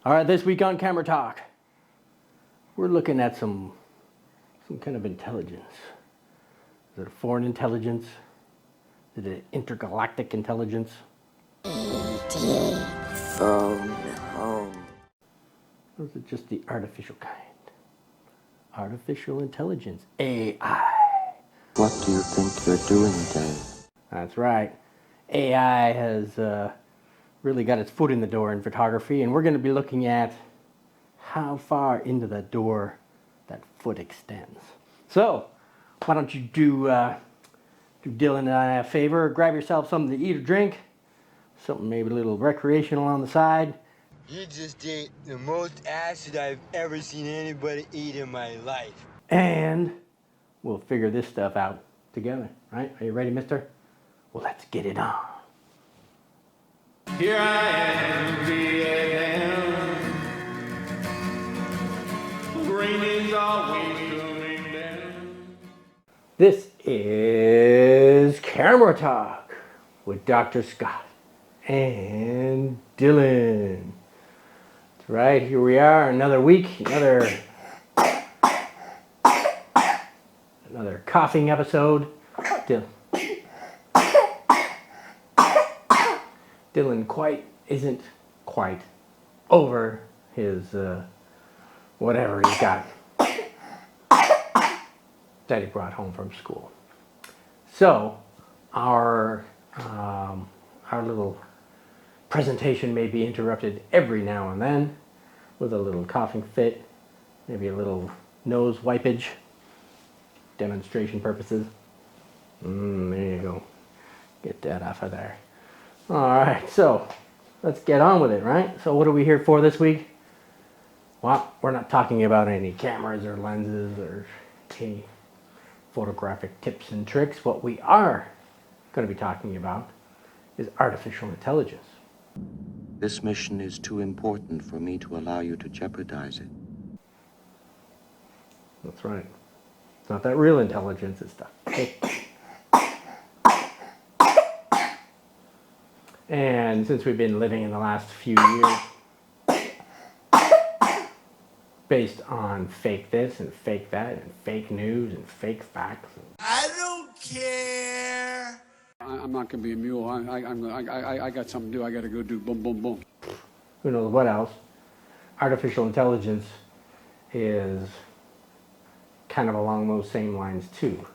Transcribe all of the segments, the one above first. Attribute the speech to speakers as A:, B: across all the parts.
A: All right, this week on Camera Talk, we're looking at some kind of intelligence. Is it a foreign intelligence? Is it intergalactic intelligence?
B: E.T. Phone home.
A: Or is it just the artificial kind? Artificial intelligence, AI.
C: What do you think you're doing, Dave?
A: That's right. AI has really got its foot in the door in photography, and we're going to be looking at how far into the door that foot extends. So, why don't you do Dylan and I a favor, grab yourself something to eat or drink, something maybe a little recreational on the side.
D: You just ate the most acid I've ever seen anybody eat in my life.
A: And we'll figure this stuff out together, right? Are you ready, mister? Well, let's get it on.
E: Here I am, Vietnam. Rain is always coming down.
A: This is Camera Talk with Dr. Scott and Dylan. That's right, here we are, another week, another coughing episode. Dylan isn't quite over his whatever he's got that he brought home from school. So our little presentation may be interrupted every now and then with a little coughing fit, maybe a little nose wipage, demonstration purposes. There you go. Get that off of there. All right, so let's get on with it, right? So what are we here for this week? Well, we're not talking about any cameras or lenses or any photographic tips and tricks. What we are going to be talking about is artificial intelligence.
C: This mission is too important for me to allow you to jeopardize it.
A: That's right. It's not that real intelligence, it's stuff. And since we've been living in the last few years based on fake this and fake that and fake news and fake facts.
D: I don't care.
F: I'm not going to be a mule. I got something to do. I got to go do boom, boom, boom.
A: Who knows what else? Artificial intelligence is kind of along those same lines too.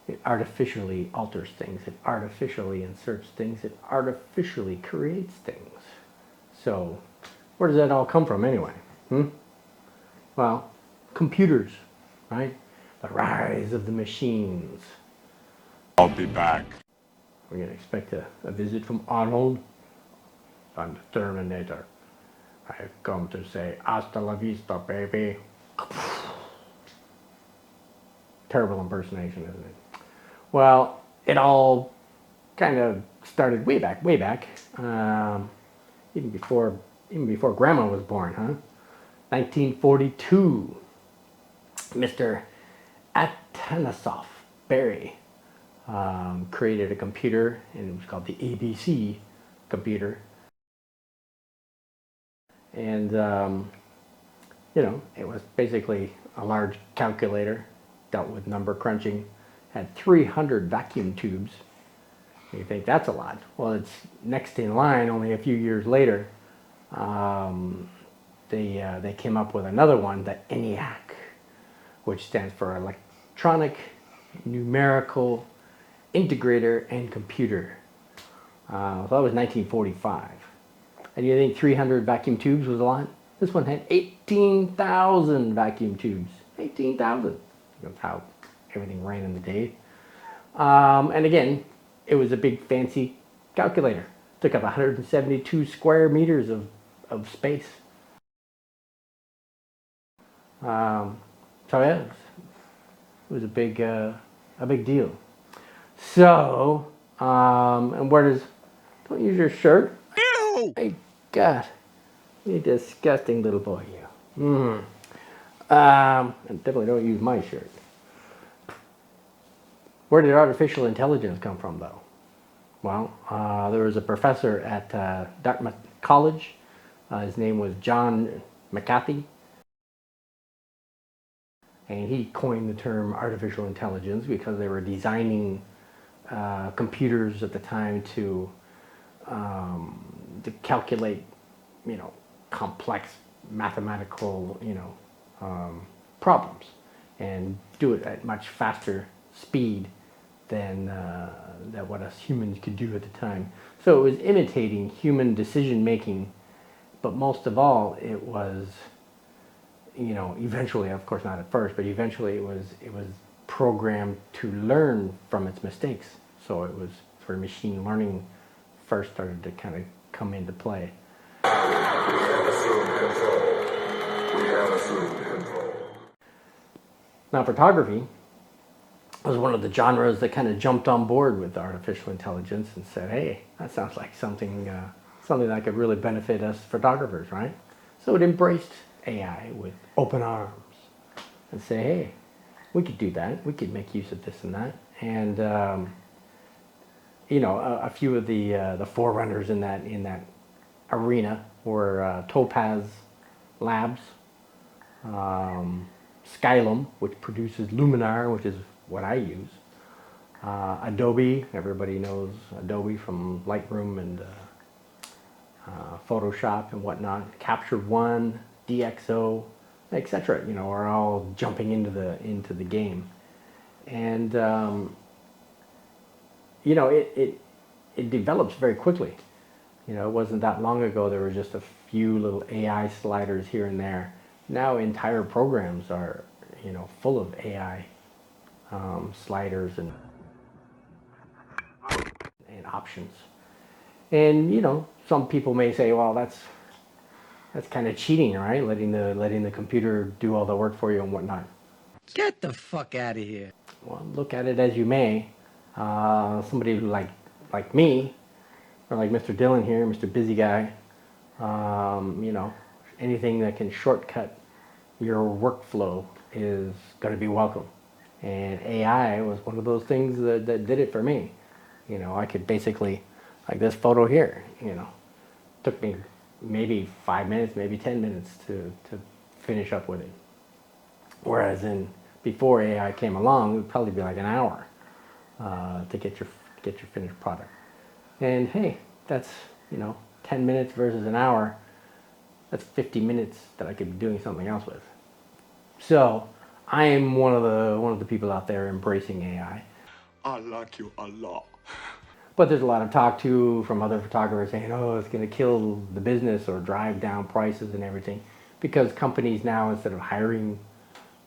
A: It artificially alters things. It artificially inserts things. It artificially creates things. So, where does that all come from anyway? Well, computers, right? The rise of the machines.
E: I'll be back.
A: We're going to expect a visit from Arnold. I'm the Terminator. I've come to say, hasta la vista, baby. Terrible impersonation, isn't it? Well, it all kind of started way back, even before Grandma was born, huh? 1942, Mr. Atanasoff Berry created a computer, and it was called the ABC computer. And it was basically a large calculator, dealt with number crunching, had 300 vacuum tubes. You think that's a lot. Well, it's next in line only a few years later. They came up with another one, the ENIAC, which stands for Electronic Numerical Integrator and Computer. So that was 1945. And you think 300 vacuum tubes was a lot? This one had 18,000 vacuum tubes. 18,000. That's how everything ran in the day. And again, it was a big fancy calculator. Took up 172 square meters of space. So yeah, it was a big deal. So, and don't use your shirt.
E: Ew!
A: My God, you disgusting little boy, you. And definitely don't use my shirt. Where did artificial intelligence come from, though? Well, there was a professor at Dartmouth College His name was John McAfee, and he coined the term artificial intelligence because they were designing computers at the time to calculate, complex mathematical, problems, and do it at much faster speed than what us humans could do at the time. So it was imitating human decision making, but most of all, it was, eventually, of course not at first, but eventually it was programmed to learn from its mistakes. So it was where machine learning first started to kind of come into play. Now, photography was one of the genres that kind of jumped on board with artificial intelligence and said, "Hey, that sounds like something that could really benefit us photographers, right?" So it embraced AI with open arms and say, "Hey, we could do that. We could make use of this and that." And a few of the forerunners in that arena were Topaz Labs, Skylum, which produces Luminar, which is what I use. Adobe, everybody knows Adobe from Lightroom and Photoshop and whatnot. Capture One, DxO, etc. Are all jumping into the game, and it develops very quickly. It wasn't that long ago there were just a few little AI sliders here and there. Now entire programs are, full of AI sliders and options. And some people may say, well, that's kind of cheating, right? Letting the computer do all the work for you and whatnot.
G: Get the fuck out of here.
A: Well, look at it as you may. Somebody who like me, or like Mr. Dillon here, Mr. Busy Guy, anything that can shortcut your workflow is going to be welcome. And AI was one of those things that did it for me. I could basically, like this photo here, took me maybe 5 minutes, maybe 10 minutes to finish up with it. Whereas before AI came along, it would probably be like an hour to get your finished product. And hey, that's 10 minutes versus an hour. That's 50 minutes that I could be doing something else with. So I am one of the people out there embracing AI.
E: I like you a lot.
A: But there's a lot of talk too from other photographers saying, "Oh, it's going to kill the business or drive down prices and everything," because companies now, instead of hiring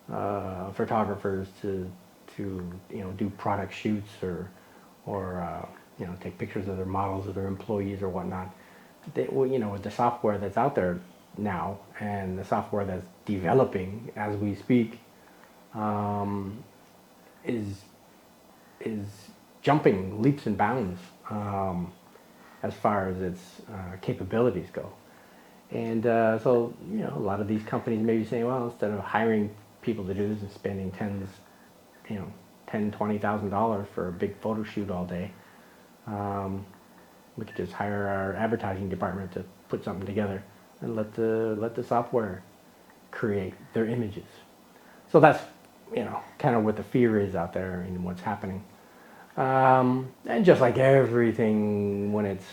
A: photographers to do product shoots or take pictures of their models or their employees or whatnot, with the software that's out there now and the software that's developing as we speak, is jumping leaps and bounds as far as its capabilities go. And so a lot of these companies may be saying, well, instead of hiring people to do this and spending $10,000-$20,000 for a big photo shoot all day, we could just hire our advertising department to put something together and let the software create their images. So that's kind of what the fear is out there and what's happening. And just like everything, when it's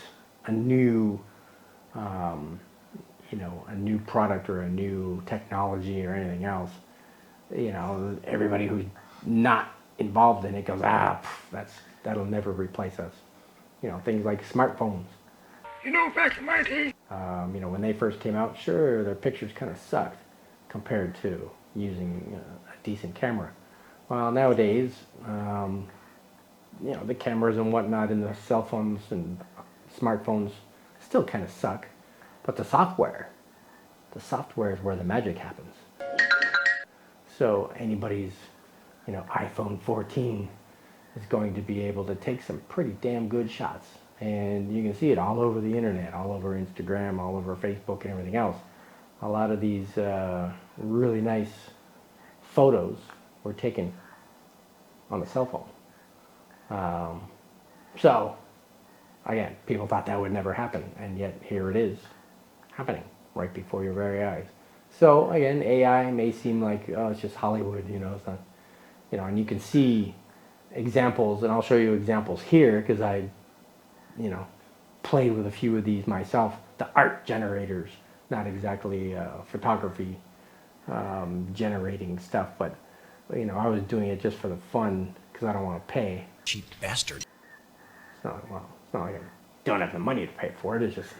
A: a new a new product or a new technology or anything else, everybody who's not involved in it goes, that'll never replace us. Things like smartphones. When they first came out, sure, their pictures kind of sucked compared to using a decent camera. Well, nowadays, the cameras and whatnot in the cell phones and smartphones still kind of suck, but the software is where the magic happens. So anybody's, iPhone 14 is going to be able to take some pretty damn good shots. And you can see it all over the internet, all over Instagram, all over Facebook and everything else. A lot of these really nice photos were taken on the cell phone. So, again, people thought that would never happen, and yet here it is happening. right before your very eyes. So again, AI may seem like, oh, it's just Hollywood, it's not, and you can see examples, and I'll show you examples here because I, played with a few of these myself. The art generators, not exactly photography generating stuff, but I was doing it just for the fun because I don't want to pay.
G: Cheap bastard.
A: It's not like I don't have the money to pay for it. It's just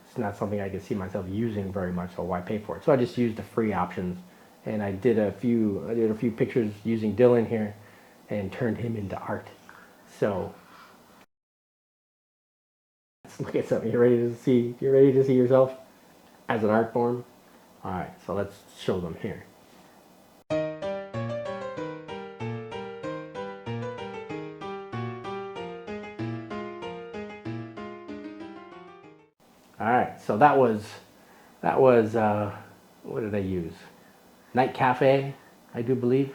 A: it's not something I can see myself using very much, so why pay for it? So I just used the free options, and I did a few pictures using Dylan here, and turned him into art. So let's look at something. You're ready to see yourself as an art form? All right, so let's show them here. All right, so that was what did I use? Night Cafe, I do believe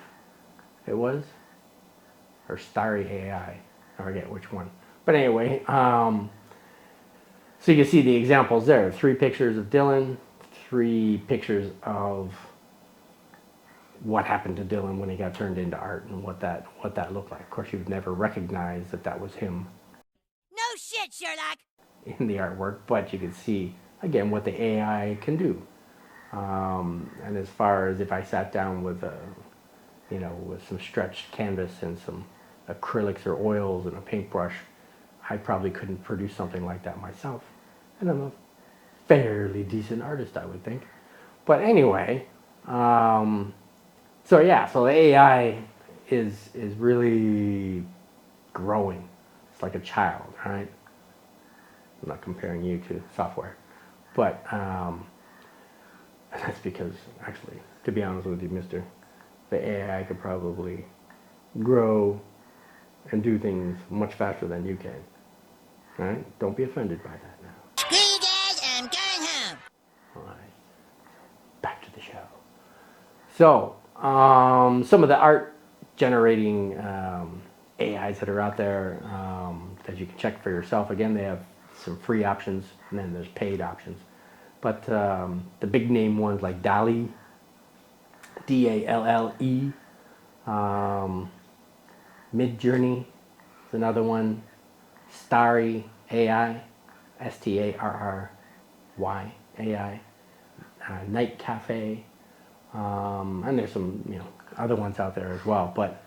A: it was, or Starry AI. I forget which one. But anyway, so you can see the examples there. 3 pictures of Dylan, 3 pictures of what happened to Dylan when he got turned into art and what that looked like. Of course, you would never recognize that was him.
B: No shit, Sherlock!
A: In the artwork, but you can see again what the AI can do. And as far as if I sat down with with some stretched canvas and some acrylics or oils and a paintbrush, I probably couldn't produce something like that myself. And I'm a fairly decent artist, I would think. But anyway, so the AI is really growing. It's like a child, right? I'm not comparing you to software, but that's because, actually, to be honest with you, mister, the AI could probably grow and do things much faster than you can. All right? Don't be offended by that now.
B: Screw you guys, I'm going home!
A: All right. Back to the show. So, some of the art generating AIs that are out there that you can check for yourself. Again, they have some free options, and then there's paid options. But the big name ones like DALL-E, DALLE, Midjourney is another one, Starry AI, STARRY AI, Night Cafe, and there's some other ones out there as well. But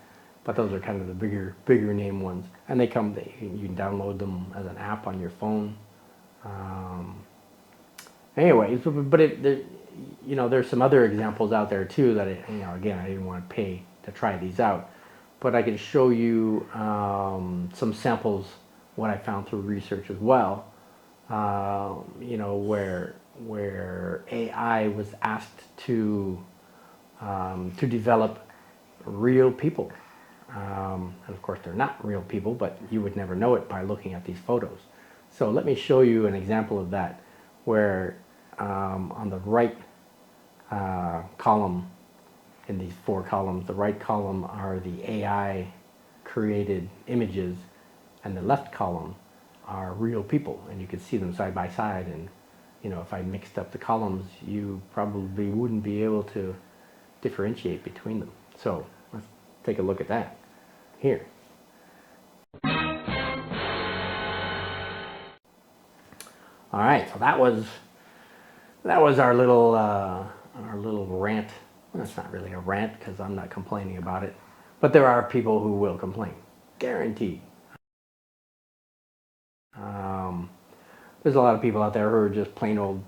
A: those are kind of the bigger name ones, and you can download them as an app on your phone. Anyway, but there's some other examples out there too that again, I didn't want to pay to try these out, but I can show you some samples what I found through research as well. Where AI was asked to develop real people. And of course, they're not real people, but you would never know it by looking at these photos. So let me show you an example of that, where on the right column, in these 4 columns, the right column are the AI created images, and the left column are real people, and you can see them side by side. And if I mixed up the columns, you probably wouldn't be able to differentiate between them. So let's take a look at that here. All right, so that was our little rant. Well, it's not really a rant because I'm not complaining about it, but there are people who will complain, guaranteed. There's a lot of people out there who are just plain old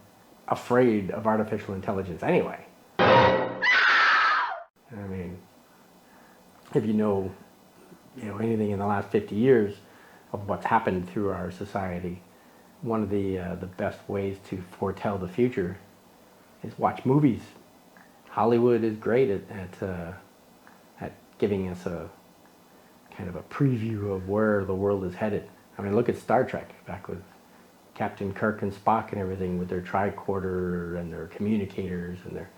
A: afraid of artificial intelligence anyway. I mean, if you know anything in the last 50 years of what's happened through our society, one of the best ways to foretell the future is watch movies. Hollywood is great at giving us a kind of a preview of where the world is headed. I mean, look at Star Trek, back with Captain Kirk and Spock and everything, with their tricorder and their communicators and their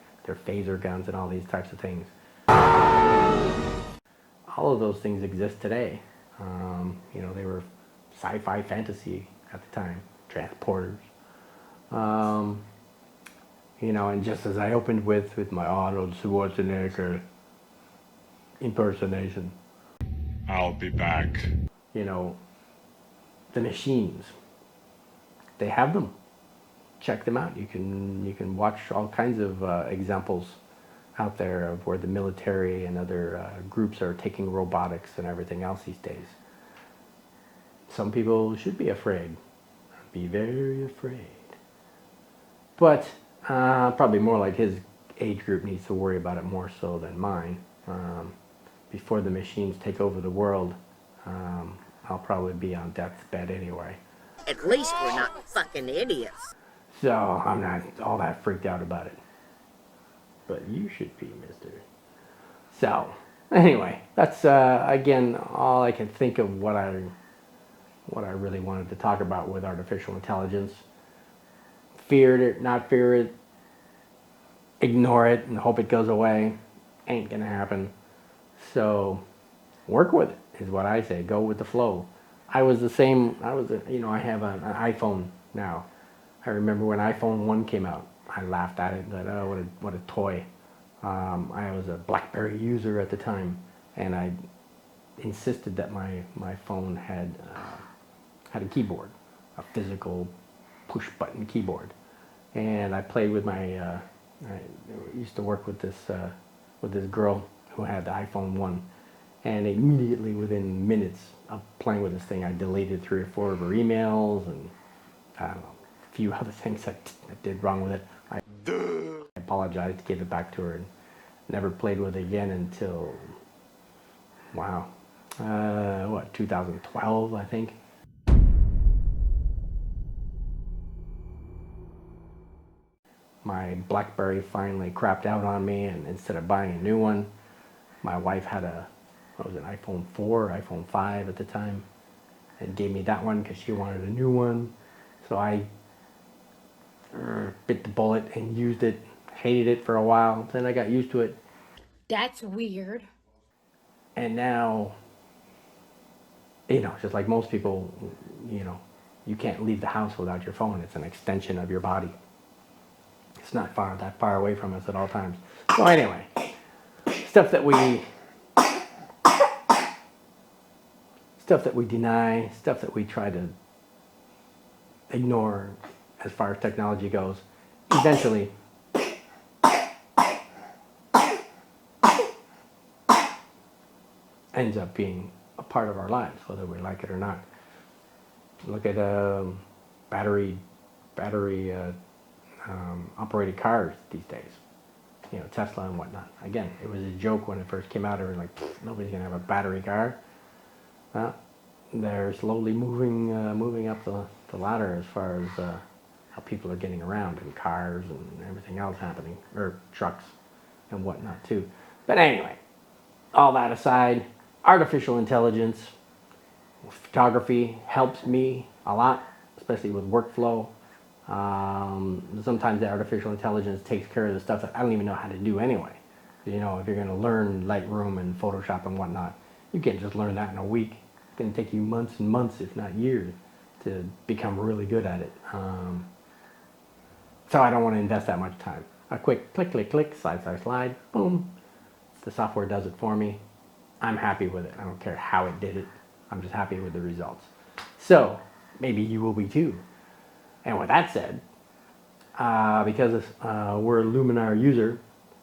A: phaser guns and all these types of things. All of those things exist today. They were sci-fi fantasy at the time, transporters. You know, and just as I opened with my Arnold Schwarzenegger impersonation,
E: I'll be back.
A: you know, the machines, they have them. Check them out. You can watch all kinds of examples out there of where the military and other groups are taking robotics and everything else these days. Some people should be afraid. Be very afraid. But probably more like his age group needs to worry about it more so than mine. Before the machines take over the world, I'll probably be on death's bed anyway.
H: At least we're not fucking idiots.
A: So I'm not all that freaked out about it. But you should be, mister. So, anyway, that's again all I can think of what I really wanted to talk about with artificial intelligence. Fear it, not fear it, ignore it and hope it goes away. Ain't gonna happen. So work with it is what I say. Go with the flow. I was the same. I have an iPhone now. I remember when iPhone 1 came out, I laughed at it and said, oh, what a toy. I was a BlackBerry user at the time, and I insisted that my phone had a keyboard, a physical push-button keyboard. And I played with my, I used to work with this girl who had the iPhone 1. And immediately within minutes of playing with this thing, I deleted 3 or 4 of her emails and I don't know, a few other things I did wrong with it. I apologized, gave it back to her, and never played with it again until, wow, 2012, I think. My BlackBerry finally crapped out on me, and instead of buying a new one, my wife had an iPhone 4, iPhone 5 at the time, and gave me that one because she wanted a new one. So I bit the bullet and used it, hated it for a while. Then I got used to it.
I: That's weird.
A: And now, just like most people, you can't leave the house without your phone. It's an extension of your body. It's not that far away from us at all times. So anyway, stuff that we deny, stuff that we try to ignore as far as technology goes, eventually ends up being a part of our lives, whether we like it or not. Look at battery operated cars these days, Tesla and whatnot. Again, it was a joke when it first came out. It was like, nobody's gonna have a battery car. Well, they're slowly moving up the ladder as far as how people are getting around in cars and everything else happening, or trucks and whatnot too. But anyway, all that aside, artificial intelligence, photography helps me a lot, especially with workflow. Sometimes the artificial intelligence takes care of the stuff that I don't even know how to do anyway. If you're going to learn Lightroom and Photoshop and whatnot, you can't just learn that in a week. It's going to take you months and months, if not years, to become really good at it. So I don't want to invest that much time. A quick click, click, click, slide, slide, slide, boom. The software does it for me. I'm happy with it. I don't care how it did it. I'm just happy with the results. So maybe you will be too. And with that said, because we're a Luminar user,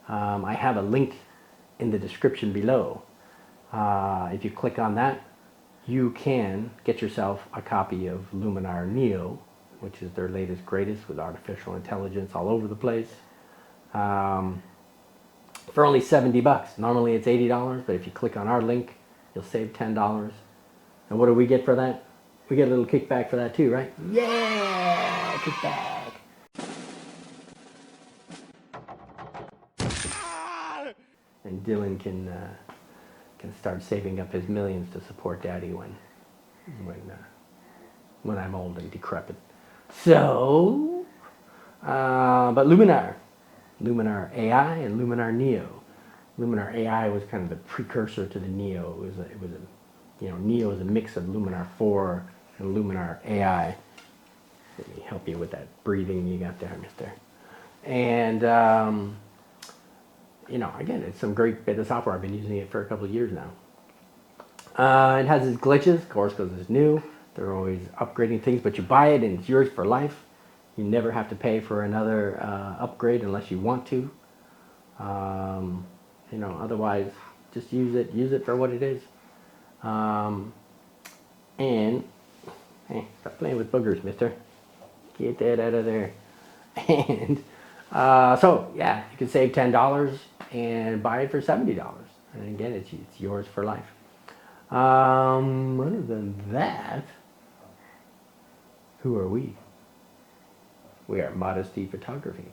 A: I have a link in the description below. If you click on that, you can get yourself a copy of Luminar Neo, which is their latest greatest with artificial intelligence all over the place, for only $70. Normally it's $80, but if you click on our link, you'll save $10. And what do we get for that? We get a little kickback for that too, right? Yeah, kickback. And Dylan can start saving up his millions to support Daddy when I'm old and decrepit. So, but Luminar AI and Luminar Neo. Luminar AI was kind of the precursor to the Neo. Neo is a mix of Luminar 4 and Luminar AI. Let me help you with that breathing you got there, mister. And, you know, again, it's some great bit of software. I've been using it for a couple of years now. It has its glitches, of course, because it's new. They're always upgrading things, but you buy it and it's yours for life. You never have to pay for another upgrade unless you want to. You know, otherwise, just use it for what it is. And, hey, stop playing with boogers, mister. Get that out of there. And so, yeah, you can save $10 and buy it for $70. And again, it's yours for life. Other than that, who are we? We are Modesty Photography.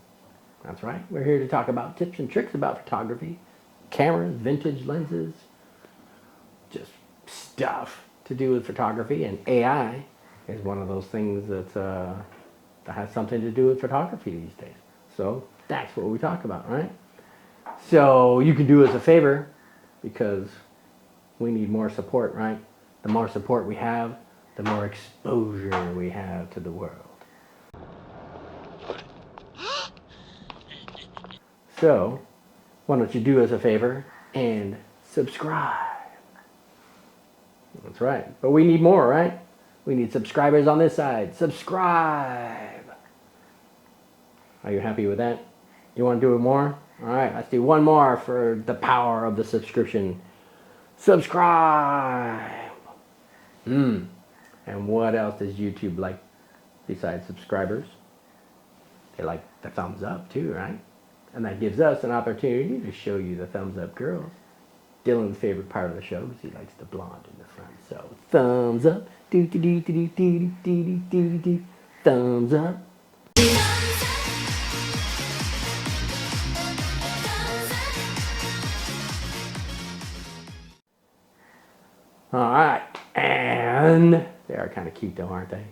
A: That's right. We're here to talk about tips and tricks about photography, cameras, vintage lenses, just stuff to do with photography. And AI is one of those things that has something to do with photography these days. So that's what we talk about, right? So you can do us a favor, because we need more support, right? The more support we have, the more exposure we have to the world. So, why don't you do us a favor and subscribe? That's right. But we need more, right? We need subscribers on this side. Subscribe. Are you happy with that? You want to do it more? All right, let's do one more for the power of the subscription. Subscribe. And what else does YouTube like besides subscribers? They like the thumbs up too, right? And that gives us an opportunity to show you the thumbs up girls. Dylan's favorite part of the show is he likes the blonde in the front. So thumbs up. Do do do do do do do do do. Thumbs up. All right, and they are kind of cute though, aren't they?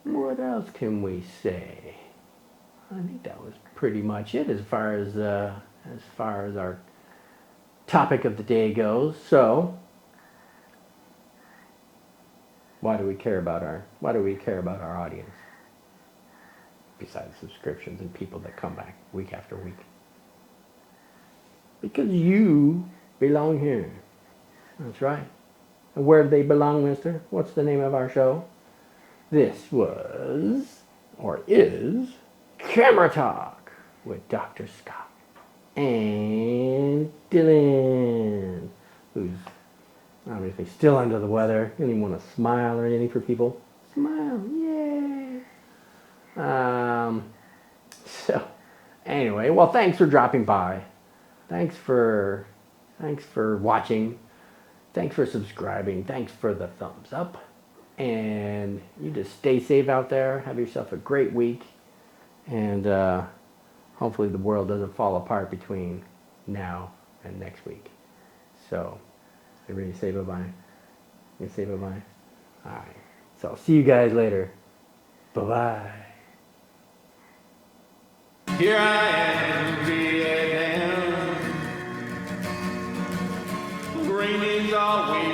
A: What else can we say? I think that was pretty much it as far as our topic of the day goes. So, why do we care about our audience? Besides subscriptions and people that come back week after week. Because you belong here. That's right. And where do they belong, mister? What's the name of our show? This was, or is, Camera Talk with Dr. Scott and Dylan, who's obviously still under the weather. You don't even want to smile or anything for people. Smile, yay! So, anyway, well, thanks for dropping by. Thanks for watching. Thanks for subscribing. Thanks for the thumbs up. And you just stay safe out there. Have yourself a great week. And hopefully the world doesn't fall apart between now and next week. So, everybody say bye-bye. You say bye-bye? All right. So, I'll see you guys later. Bye-bye.
J: Here I am, Vietnam. Rain is always